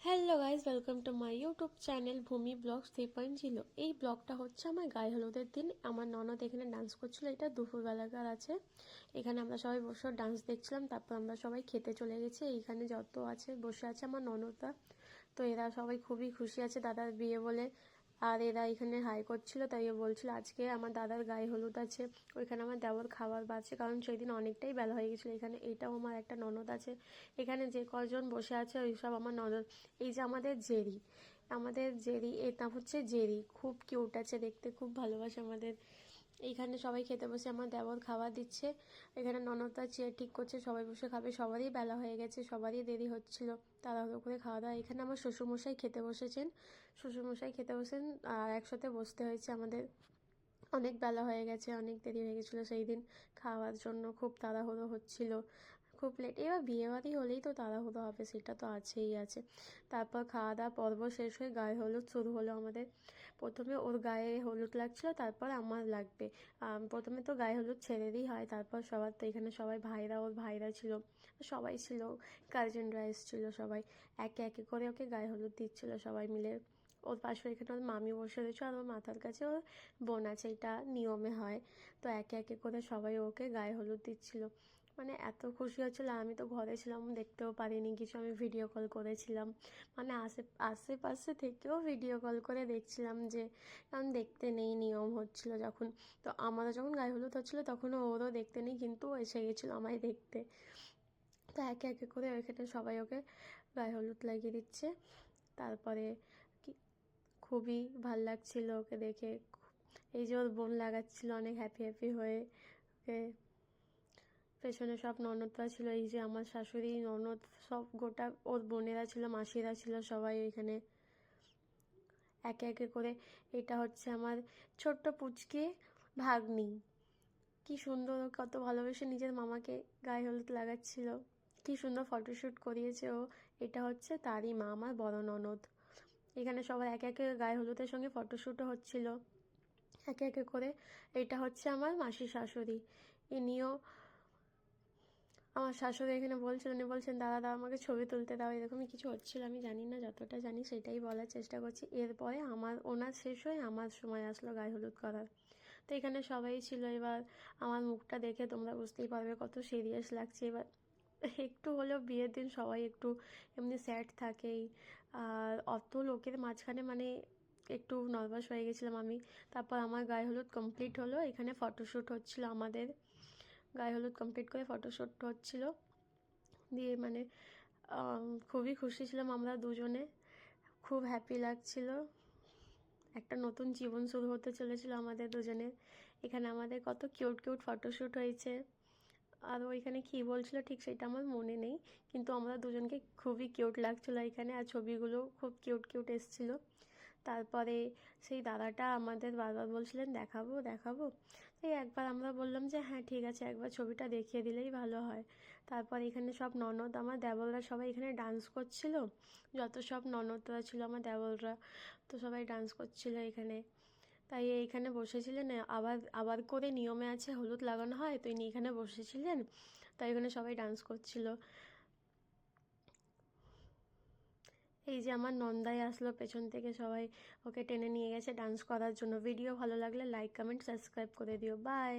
Hello guys, welcome to my YouTube channel ভূমি blogs 3.0। এই ব্লগটা হচ্ছে আমার গায়ে হলুদের দিন। আমার ননদ এখানে ডান্স করছিল, এটা দুপুরবেলাকার আছে। এখানে আমরা সবাই বসে ডান্স দেখছিলাম, তারপর আমরা সবাই খেতে চলে গেছি। এইখানে যত আছে বসে আছে আমার ননদরা, তো এরা সবাই খুবই খুশি আছে দাদার বিয়ে বলে। আর এরা এখানে হাই করছিল, তাই বলছিল আজকে আমার দাদার গায়ে হলুদ আছে, ওইখানে আমার দেওর খাবার বাড়ছে, কারণ সেই দিন অনেকটাই বেলা হয়ে গেছিলো। এখানে এইটাও আমার একটা ননদ আছে, এখানে যে কজন বসে আছে ওই সব আমার ননদ। এই যে আমাদের জেরি এর নাম হচ্ছে জেরি, খুব কিউট আছে দেখতে, খুব ভালোবাসে আমাদের। এইখানে সবাই খেতে বসে, আমার দেওর খাবার দিচ্ছে। এখানে ননদটা চেয়ার ঠিক করছে, সবাই বসে খাবে। সবারই বেলা হয়ে গেছে, সবারই দেরি হচ্ছিল, তাড়াহুড়ো করে খাওয়া দাওয়া। এখানে আমার শ্বশুরমশাই খেতে বসেছেন, আর একসাথে বসতে হয়েছে আমাদের। অনেক বেলা হয়ে গেছে, অনেক দেরি হয়ে গেছিলো সেই দিন খাওয়ার জন্য, খুব তাড়াহুড়ো হচ্ছিল, খুব লেট। এবার বিয়েবাড়ি হলেই তো তাড়াহুড়ো হবে, সেটা তো আছে। তারপর খাওয়া দাওয়া পর্ব শেষ হয়ে গায়ে হলুদ শুরু হলো আমাদের। প্রথমে ওর গায়ে হলুদ লাগছিল, তারপর আমার লাগবে। প্রথমে তো গায়ে হলুদ ছেড়েরই হয়, তারপর সবার তো এখানে সবাই ওর ভাইরা ছিল, সবাই ছিল, গার্জেনরা এসেছিল, সবাই একে একে করে ওকে গায়ে হলুদ দিচ্ছিল সবাই মিলে। ওর পাশে এখানে ওর মামি বসে রয়েছে, আর ওর মাথার কাছে ওর বোন আছে, এটা নিয়মে হয়। তো একে একে করে সবাই ওকে গায়ে হলুদ দিচ্ছিল। মানে এত খুশি হচ্ছিলো, আমি তো ঘরে ছিলাম, দেখতেও পারিনি কিছু, আমি ভিডিও কল করেছিলাম। মানে আশেপাশে থেকেও ভিডিও কল করে দেখছিলাম, যে কারণ দেখতে নেই, নিয়ম হচ্ছিল যখন। তো আমারও যখন গায়ে হলুদ হচ্ছিলো তখনও ওরও দেখতে নেই, কিন্তু ও এসে গেছিলো আমায় দেখতে। তো একে একে করে ওইখানে সবাই ওকে গায়ে হলুদ লাগিয়ে দিচ্ছে। তারপরে কি খুবই ভাল লাগছিল ওকে দেখে। এই যে ওর বোন লাগাচ্ছিল অনেক হ্যাপি হয়ে ওকে। পেছনে সব ননদরা ছিল, এই যে আমার শাশুড়ি, ননদ, সব গোটা ওর বোনেরা ছিল, মাসিরা ছিল, সবাই ওইখানে একে একে করে। এটা হচ্ছে আমার ছোট্ট পুচকে ভাগ্নি, কি সুন্দর, কত ভালোবেসে নিজের মামাকে গায়ে হলুদ লাগাচ্ছিল, কি সুন্দর ফটোশ্যুট করিয়েছে ও। এটা হচ্ছে তারই মা, আমার বড় ননদ। এখানে সবাই একে একে গায়ে হলুদের সঙ্গে ফটোশ্যুটও হচ্ছিল একে একে করে। এটা হচ্ছে আমার মাসির শাশুড়ি, ইনিও আমার শাশুড়ি এখানে বলছেন দাদা আমাকে ছবি তুলতে দাও, এরকমই কিছু হচ্ছিল, আমি জানি না, যতটা জানি সেটাই বলার চেষ্টা করছি। এরপরে ওনার শেষ হয়ে আমার সময় আসলো গায়ে হলুদ করার। তো এখানে সবাই ছিল। এবার আমার মুখটা দেখে তোমরা বুঝতেই পারবে কত সিরিয়াস লাগছে। এবার একটু হলেও বিয়ের দিন সবাই একটু এমনি স্যাড থাকেই, আর অত লোকের মাঝখানে মানে একটু নার্ভাস হয়ে গেছিলাম আমি। তারপর আমার গায়ে হলুদ কমপ্লিট হলো, এখানে ফটোশ্যুট হচ্ছিল আমাদের। গায়ে হলুদ কমপ্লিট করে ফটোশ্যুট হচ্ছিল, দিয়ে মানে খুবই খুশি ছিলাম আমরা দুজনে, খুব হ্যাপি লাগছিল। একটা নতুন জীবন শুরু হতে চলেছিল আমাদের দুজনের। এখানে আমাদের কত কিউট ফটোশ্যুট হয়েছে। আর ওইখানে কী বলছিল ঠিক সেটা আমার মনে নেই, কিন্তু আমরা দুজনকে খুবই কিউট লাগছিলো এখানে, আর ছবিগুলো খুব কিউট এসেছিলো। তারপরে সেই দাদাটা আমাদের বারবার বলছিলেন দেখাবো। তাই একবার আমরা বললাম যে হ্যাঁ ঠিক আছে, একবার ছবিটা দেখিয়ে দিলেই ভালো হয়। তারপর এখানে সব ননদ, আমার দেবররা সবাই এখানে ডান্স করছিল, যত সব ননদরা ছিল আমার দেবররা, তো সবাই ডান্স করছিল এখানে। তাই এইখানে বসেছিলেন, আবার করে নিয়মে আছে হলুদ লাগানো হয়, তো ইনি এখানে বসেছিলেন, তাই এখানে সবাই ডান্স করছিল। এই যে আমার নন্দাই আসলো পেছন থেকে, সবাই ওকে টেনে নিয়ে গেছে ডান্স করার জন্য। ভিডিও ভালো লাগলে লাইক কমেন্ট সাবস্ক্রাইব করে দিও, বাই।